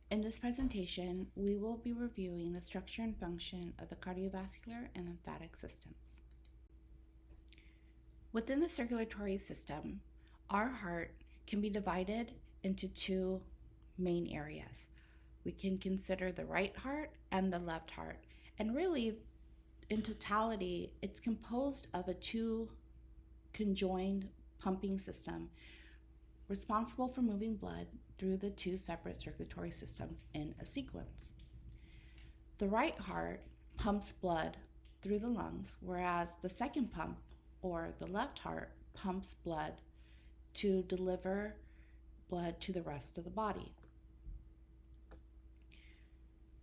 In this presentation, we will be reviewing the structure and function of the cardiovascular and lymphatic systems. Within the circulatory system, our heart can be divided into two main areas. We can consider the right heart and the left heart, and really, in totality, it's composed of a two conjoined pumping system responsible for moving blood through the two separate circulatory systems in a sequence. The right heart pumps blood through the lungs, whereas the second pump, or the left heart, pumps blood to deliver blood to the rest of the body.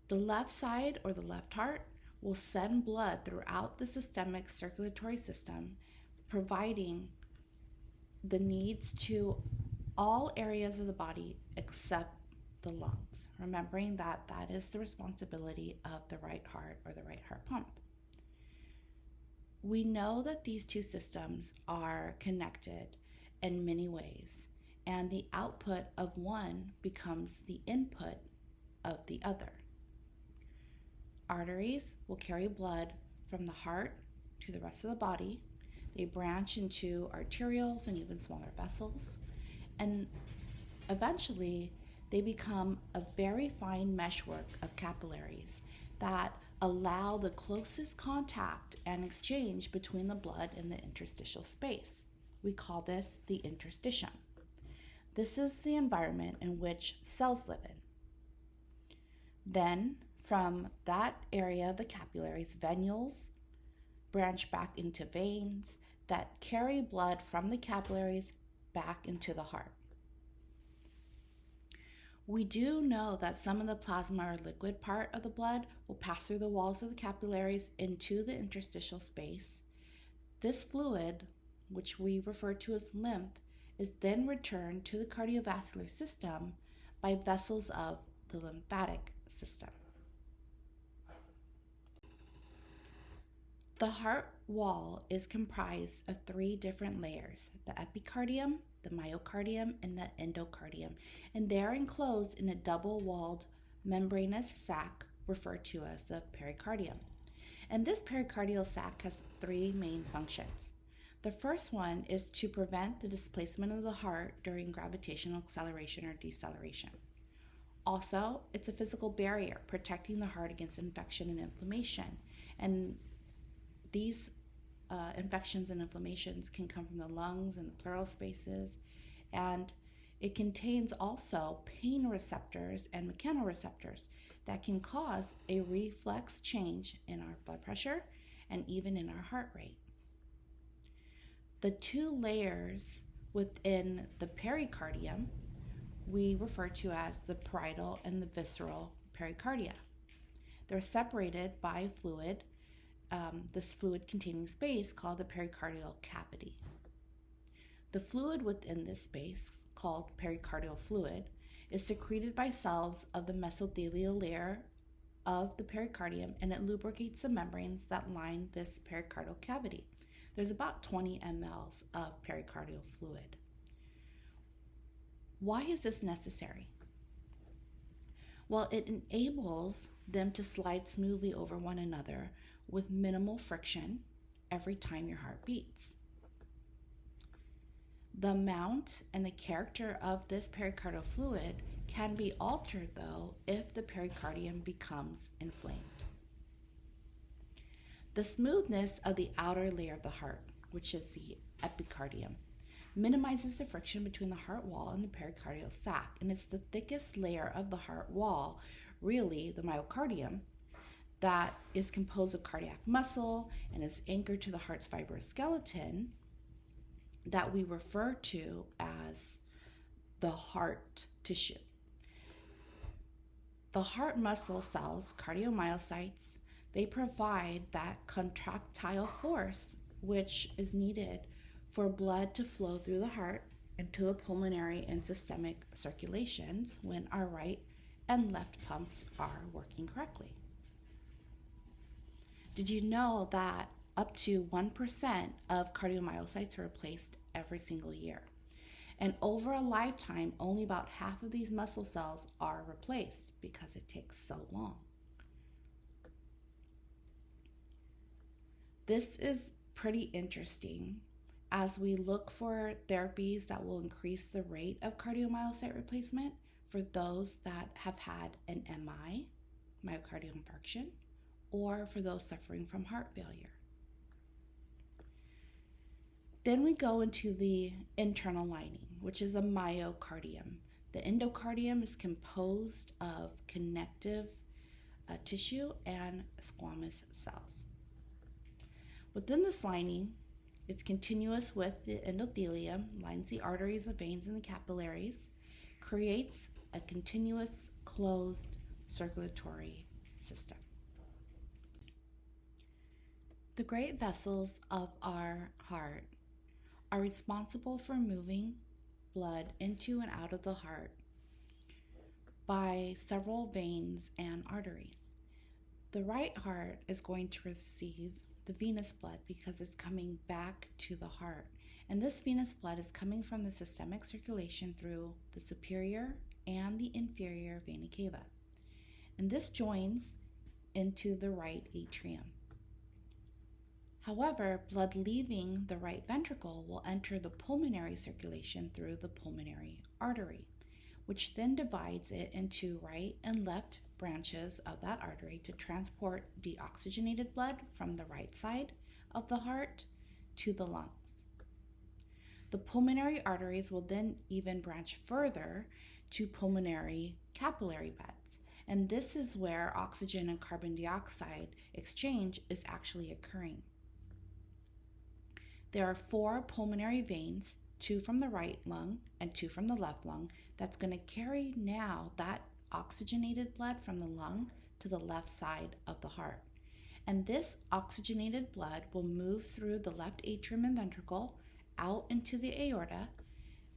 The left side, or the left heart, will send blood throughout the systemic circulatory system, providing the needs to all areas of the body except the lungs, remembering that that is the responsibility of the right heart, or the right heart pump. We know that these two systems are connected in many ways, and the output of one becomes the input of the other. Arteries will carry blood from the heart to the rest of the body. They branch into arterioles and even smaller vessels, and eventually they become a very fine meshwork of capillaries that allow the closest contact and exchange between the blood and the interstitial space. We call this the interstitium. This is the environment in which cells live in. Then, from that area of the capillaries, venules branch back into veins that carry blood from the capillaries back into the heart. We do know that some of the plasma or liquid part of the blood will pass through the walls of the capillaries into the interstitial space. This fluid, which we refer to as lymph, is then returned to the cardiovascular system by vessels of the lymphatic system. The heart wall is comprised of three different layers: the epicardium, the myocardium, and the endocardium, and they are enclosed in a double-walled membranous sac referred to as the pericardium. And this pericardial sac has three main functions. The first one is to prevent the displacement of the heart during gravitational acceleration or deceleration. Also, it's a physical barrier protecting the heart against infection and inflammation, and these infections and inflammations can come from the lungs and the pleural spaces, and it contains also pain receptors and mechanoreceptors that can cause a reflex change in our blood pressure and even in our heart rate. The two layers within the pericardium we refer to as the parietal and the visceral pericardia. They're separated by fluid, this fluid-containing space called the pericardial cavity. The fluid within this space, called pericardial fluid, is secreted by cells of the mesothelial layer of the pericardium, and it lubricates the membranes that line this pericardial cavity. There's about 20 mL of pericardial fluid. Why is this necessary? Well, it enables them to slide smoothly over one another with minimal friction every time your heart beats. The amount and the character of this pericardial fluid can be altered, though, if the pericardium becomes inflamed. The smoothness of the outer layer of the heart, which is the epicardium, minimizes the friction between the heart wall and the pericardial sac, and it's the thickest layer of the heart wall, really the myocardium, that is composed of cardiac muscle and is anchored to the heart's fibrous skeleton, that we refer to as the heart tissue. The heart muscle cells, cardiomyocytes, they provide that contractile force which is needed for blood to flow through the heart into the pulmonary and systemic circulations when our right and left pumps are working correctly. Did you know that up to 1% of cardiomyocytes are replaced every single year? And over a lifetime, only about half of these muscle cells are replaced because it takes so long. This is pretty interesting as we look for therapies that will increase the rate of cardiomyocyte replacement for those that have had an MI, myocardial infarction, or for those suffering from heart failure. Then we go into the internal lining, which is a myocardium. The endocardium is composed of connective tissue and squamous cells. Within this lining, it's continuous with the endothelium, lines the arteries, the veins, and the capillaries, creates a continuous closed circulatory system. The great vessels of our heart are responsible for moving blood into and out of the heart by several veins and arteries. The right heart is going to receive the venous blood because it's coming back to the heart. And this venous blood is coming from the systemic circulation through the superior and the inferior vena cava. And this joins into the right atrium. However, blood leaving the right ventricle will enter the pulmonary circulation through the pulmonary artery, which then divides it into right and left branches of that artery to transport deoxygenated blood from the right side of the heart to the lungs. The pulmonary arteries will then even branch further to pulmonary capillary beds, and this is where oxygen and carbon dioxide exchange is actually occurring. There are 4 pulmonary veins, 2 from the right lung and 2 from the left lung, that's going to carry now that oxygenated blood from the lung to the left side of the heart. And this oxygenated blood will move through the left atrium and ventricle out into the aorta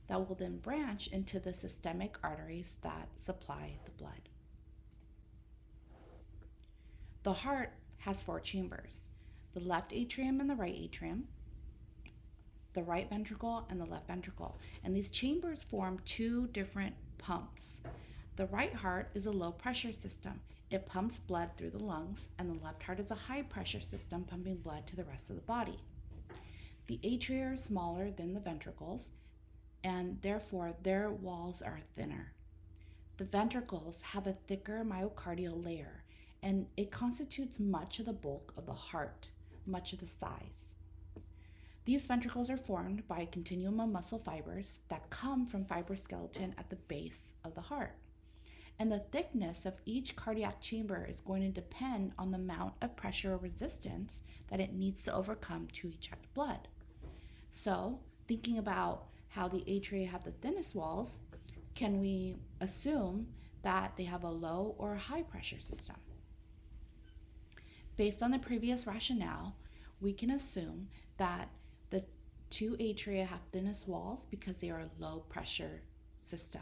that will then branch into the systemic arteries that supply the blood. The heart has 4 chambers, the left atrium and the right atrium, the right ventricle and the left ventricle. And these chambers form 2 different pumps. The right heart is a low pressure system. It pumps blood through the lungs, and the left heart is a high pressure system pumping blood to the rest of the body. The atria are smaller than the ventricles, and therefore their walls are thinner. The ventricles have a thicker myocardial layer, and it constitutes much of the bulk of the heart, much of the size. These ventricles are formed by a continuum of muscle fibers that come from fibroskeleton at the base of the heart. And the thickness of each cardiac chamber is going to depend on the amount of pressure or resistance that it needs to overcome to eject blood. So, thinking about how the atria have the thinnest walls, can we assume that they have a low or a high pressure system? Based on the previous rationale, we can assume that the 2 atria have thinnest walls because they are a low pressure system,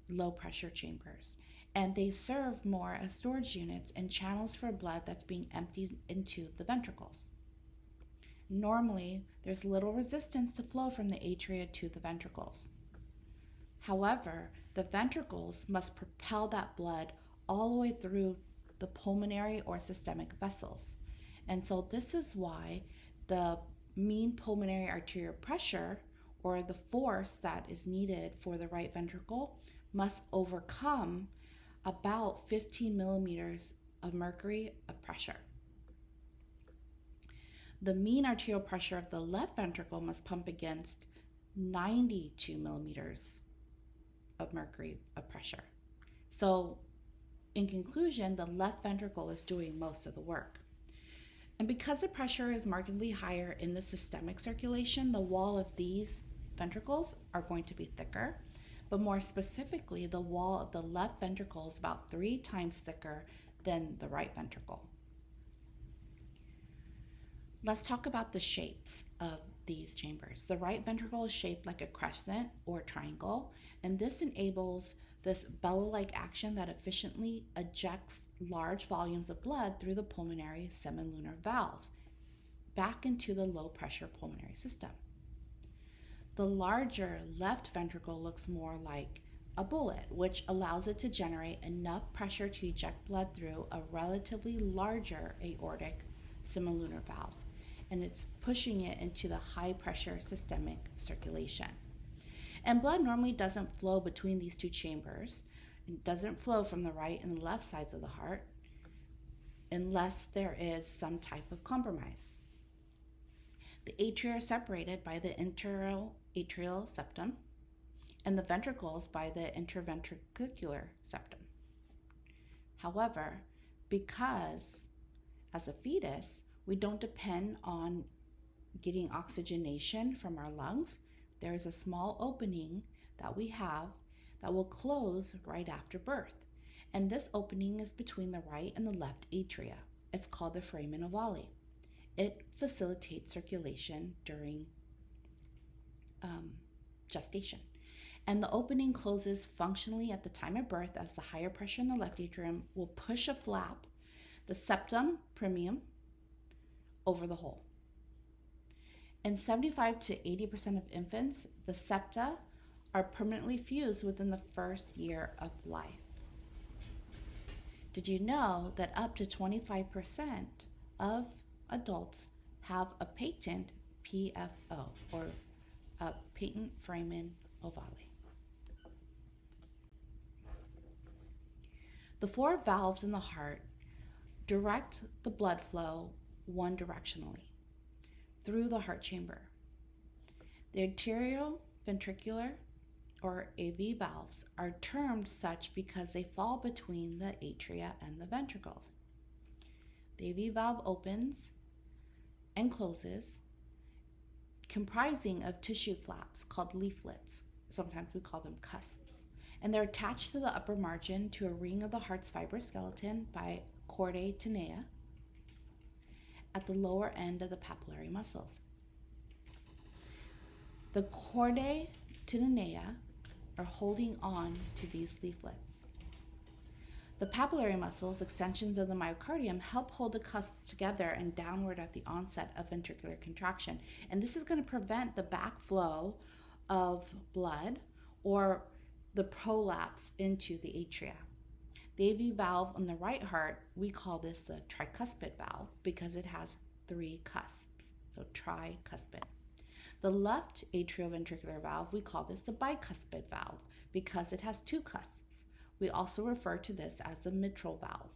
low pressure chambers, and they serve more as storage units and channels for blood that's being emptied into the ventricles. Normally, there's little resistance to flow from the atria to the ventricles. However, the ventricles must propel that blood all the way through the pulmonary or systemic vessels. And so this is why the mean pulmonary arterial pressure, or the force that is needed for the right ventricle, must overcome about 15 millimeters of mercury of pressure. The mean arterial pressure of the left ventricle must pump against 92 millimeters of mercury of pressure. So, in conclusion, the left ventricle is doing most of the work. And because the pressure is markedly higher in the systemic circulation, the wall of these ventricles are going to be thicker, but more specifically, the wall of the left ventricle is about 3 times thicker than the right ventricle. Let's talk about the shapes of these chambers. The right ventricle is shaped like a crescent or triangle, and this enables this bellow-like action that efficiently ejects large volumes of blood through the pulmonary semilunar valve back into the low-pressure pulmonary system. The larger left ventricle looks more like a bullet, which allows it to generate enough pressure to eject blood through a relatively larger aortic semilunar valve, and it's pushing it into the high pressure systemic circulation. And blood normally doesn't flow between these two chambers. It doesn't flow from the right and the left sides of the heart unless there is some type of compromise. The atria are separated by the interatrial septum and the ventricles by the interventricular septum. However, because as a fetus, we don't depend on getting oxygenation from our lungs, there is a small opening that we have that will close right after birth. And this opening is between the right and the left atria. It's called the foramen ovale. It facilitates circulation during gestation. And the opening closes functionally at the time of birth, as the higher pressure in the left atrium will push a flap, the septum primum, over the hole. In 75 to 80% of infants, the septa are permanently fused within the first year of life. Did you know that up to 25% of adults have a patent PFO, or a patent foramen ovale? The four valves in the heart direct the blood flow one directionally through the heart chamber. The arterioventricular, or AV valves, are termed such because they fall between the atria and the ventricles. The AV valve opens and closes, comprising of tissue flaps called leaflets. Sometimes we call them cusps. And they're attached to the upper margin to a ring of the heart's fibrous skeleton by chordae tenea at the lower end of the papillary muscles. The chordae tenea are holding on to these leaflets. The papillary muscles, extensions of the myocardium, help hold the cusps together and downward at the onset of ventricular contraction. And this is going to prevent the backflow of blood or the prolapse into the atria. The AV valve on the right heart, we call this the tricuspid valve because it has 3 cusps, so tricuspid. The left atrioventricular valve, we call this the bicuspid valve because it has 2 cusps. We also refer to this as the mitral valve.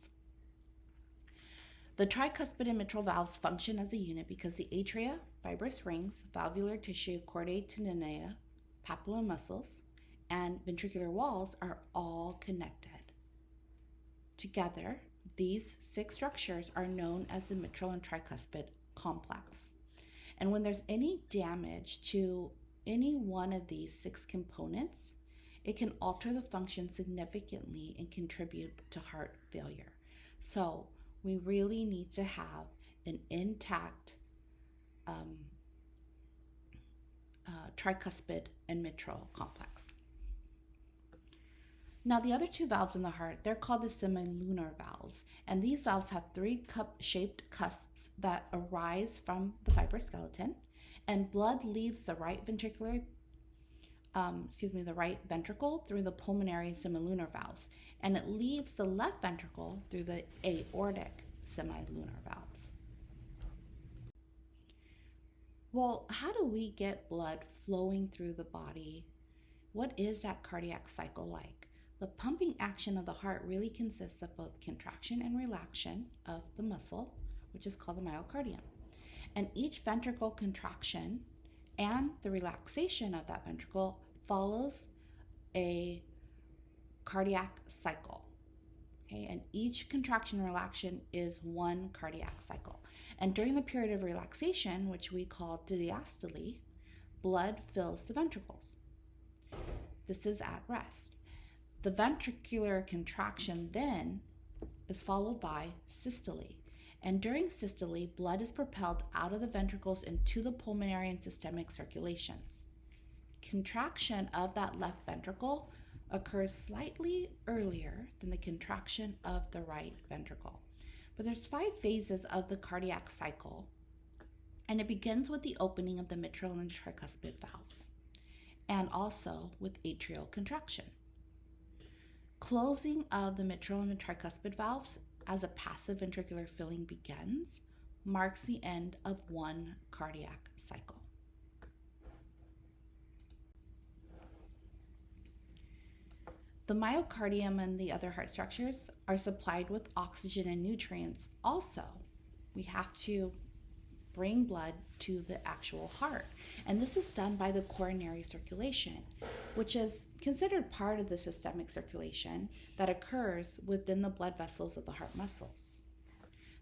The tricuspid and mitral valves function as a unit because the atria, fibrous rings, valvular tissue, chordae tenea, papillary muscles, and ventricular walls are all connected. Together, these 6 structures are known as the mitral and tricuspid complex. And when there's any damage to any one of these 6 components, it can alter the function significantly and contribute to heart failure. So we really need to have an intact tricuspid and mitral complex. Now, the other 2 valves in the heart, they're called the semilunar valves. And these valves have 3 cup-shaped cusps that arise from the fibrous skeleton. And blood leaves the right ventricle through the pulmonary semilunar valves. And it leaves the left ventricle through the aortic semilunar valves. Well, how do we get blood flowing through the body? What is that cardiac cycle like? The pumping action of the heart really consists of both contraction and relaxation of the muscle, which is called the myocardium. And each ventricle contraction and the relaxation of that ventricle follows a cardiac cycle. Okay? And each contraction and relaxation is one cardiac cycle. And during the period of relaxation, which we call diastole, blood fills the ventricles. This is at rest. The ventricular contraction then is followed by systole. And during systole, blood is propelled out of the ventricles into the pulmonary and systemic circulations. Contraction of that left ventricle occurs slightly earlier than the contraction of the right ventricle. But there's 5 phases of the cardiac cycle, and it begins with the opening of the mitral and tricuspid valves. and also with atrial contraction. Closing of the mitral and the tricuspid valves as a passive ventricular filling begins marks the end of one cardiac cycle. The myocardium and the other heart structures are supplied with oxygen and nutrients also. We have to bring blood to the actual heart, and this is done by the coronary circulation, which is considered part of the systemic circulation that occurs within the blood vessels of the heart muscles.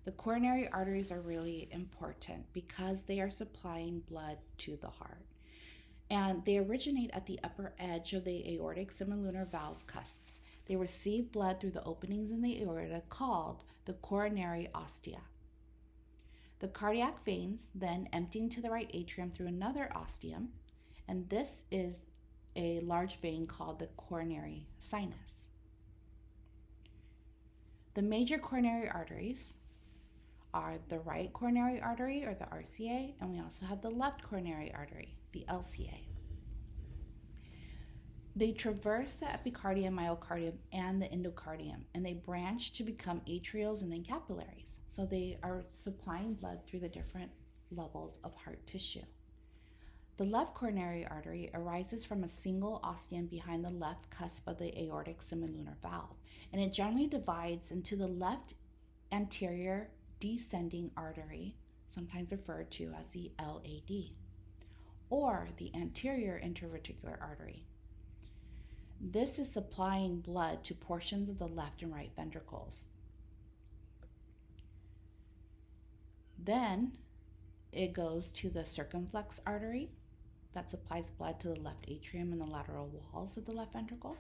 The coronary arteries are really important because they are supplying blood to the heart, and they originate at the upper edge of the aortic semilunar valve cusps. They receive blood through the openings in the aorta called the coronary ostia. The cardiac veins then emptying to the right atrium through another ostium, and this is a large vein called the coronary sinus. The major coronary arteries are the right coronary artery, or the RCA, and we also have the left coronary artery, the LCA. They traverse the epicardium, myocardium, and the endocardium, and they branch to become atrials and then capillaries. So they are supplying blood through the different levels of heart tissue. The left coronary artery arises from a single ostium behind the left cusp of the aortic semilunar valve, and it generally divides into the left anterior descending artery, sometimes referred to as the LAD, or the anterior interventricular artery. This is supplying blood to portions of the left and right ventricles. Then it goes to the circumflex artery that supplies blood to the left atrium and the lateral walls of the left ventricle.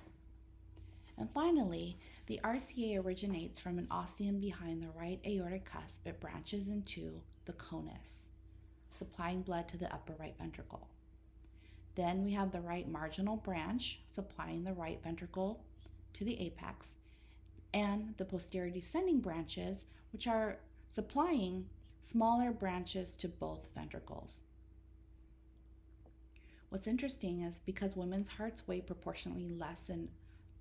And finally, the RCA originates from an ostium behind the right aortic cusp. It branches into the conus, supplying blood to the upper right ventricle. Then we have the right marginal branch supplying the right ventricle to the apex, and the posterior descending branches, which are supplying smaller branches to both ventricles. What's interesting is because women's hearts weigh proportionally less than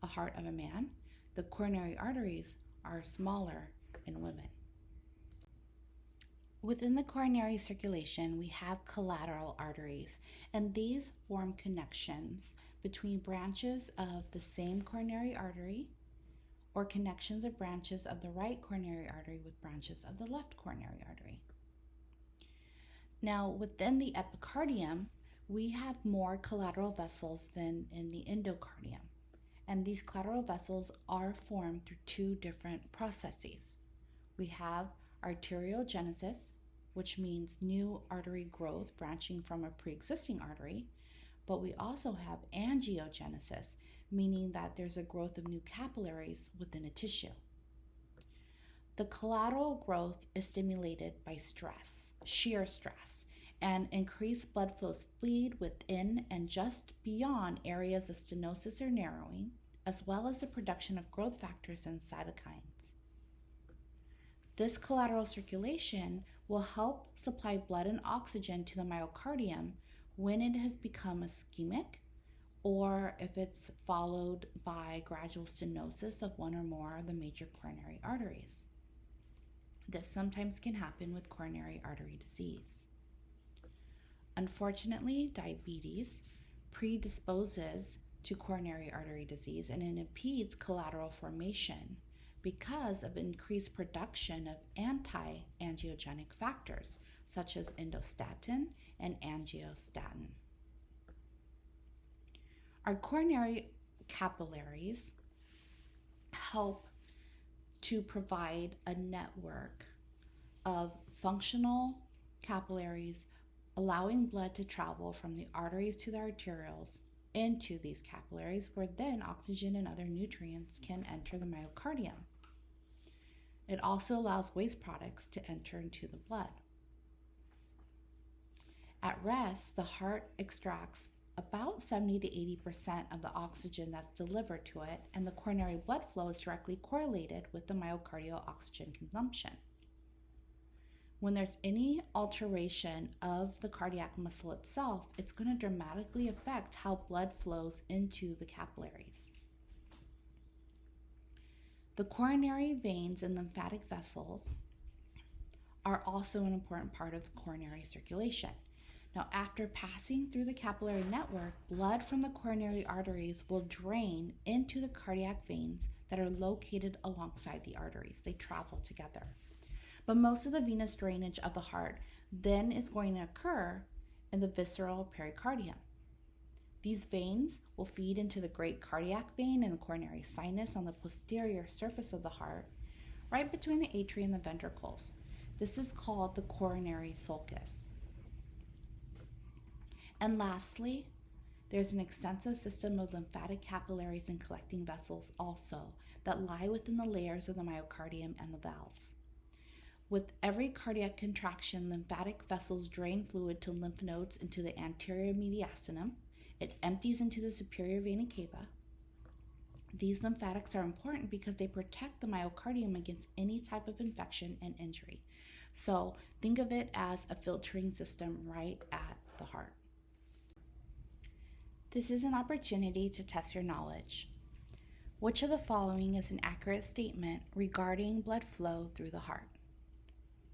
a heart of a man, the coronary arteries are smaller in women. Within the coronary circulation, we have collateral arteries, and these form connections between branches of the same coronary artery or connections of branches of the right coronary artery with branches of the left coronary artery. Now, within the epicardium, we have more collateral vessels than in the endocardium, and these collateral vessels are formed through two different processes. We have arteriogenesis, which means new artery growth branching from a pre-existing artery, but we also have angiogenesis, meaning that there's a growth of new capillaries within a tissue. The collateral growth is stimulated by stress, shear stress, and increased blood flow speed within and just beyond areas of stenosis or narrowing, as well as the production of growth factors and cytokines. This collateral circulation will help supply blood and oxygen to the myocardium when it has become ischemic, or if it's followed by gradual stenosis of one or more of the major coronary arteries. This sometimes can happen with coronary artery disease. Unfortunately, diabetes predisposes to coronary artery disease, and it impedes collateral formation because of increased production of anti-angiogenic factors such as endostatin and angiostatin. Our coronary capillaries help to provide a network of functional capillaries, allowing blood to travel from the arteries to the arterioles into these capillaries, where then oxygen and other nutrients can enter the myocardium. It also allows waste products to enter into the blood. At rest, the heart extracts about 70 to 80% of the oxygen that's delivered to it, and the coronary blood flow is directly correlated with the myocardial oxygen consumption. When there's any alteration of the cardiac muscle itself, it's going to dramatically affect how blood flows into the capillaries. The coronary veins and lymphatic vessels are also an important part of the coronary circulation. Now, after passing through the capillary network, blood from the coronary arteries will drain into the cardiac veins that are located alongside the arteries. They travel together. But most of the venous drainage of the heart then is going to occur in the visceral pericardium. These veins will feed into the great cardiac vein and the coronary sinus on the posterior surface of the heart, right between the atria and the ventricles. This is called the coronary sulcus. And lastly, there's an extensive system of lymphatic capillaries and collecting vessels also that lie within the layers of the myocardium and the valves. With every cardiac contraction, lymphatic vessels drain fluid to lymph nodes into the anterior mediastinum. It empties into the superior vena cava. These lymphatics are important because they protect the myocardium against any type of infection and injury. So think of it as a filtering system right at the heart. This is an opportunity to test your knowledge. Which of the following is an accurate statement regarding blood flow through the heart?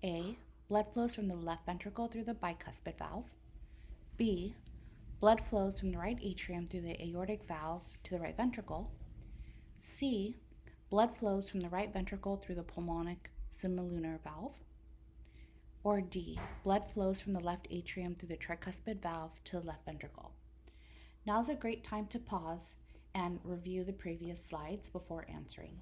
A. Blood flows from the left ventricle through the bicuspid valve. B. Blood flows from the right atrium through the aortic valve to the right ventricle. C. Blood flows from the right ventricle through the pulmonic semilunar valve. Or D. Blood flows from the left atrium through the tricuspid valve to the left ventricle. Now's a great time to pause and review the previous slides before answering.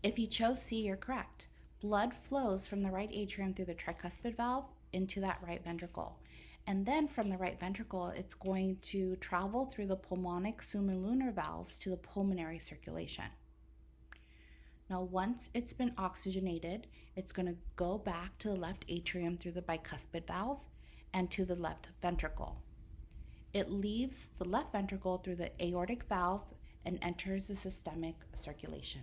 If you chose C, you're correct. Blood flows from the right atrium through the tricuspid valve into that right ventricle. And then from the right ventricle, it's going to travel through the pulmonic semilunar valves to the pulmonary circulation. Now, once it's been oxygenated, it's going to go back to the left atrium through the bicuspid valve and to the left ventricle. It leaves the left ventricle through the aortic valve and enters the systemic circulation.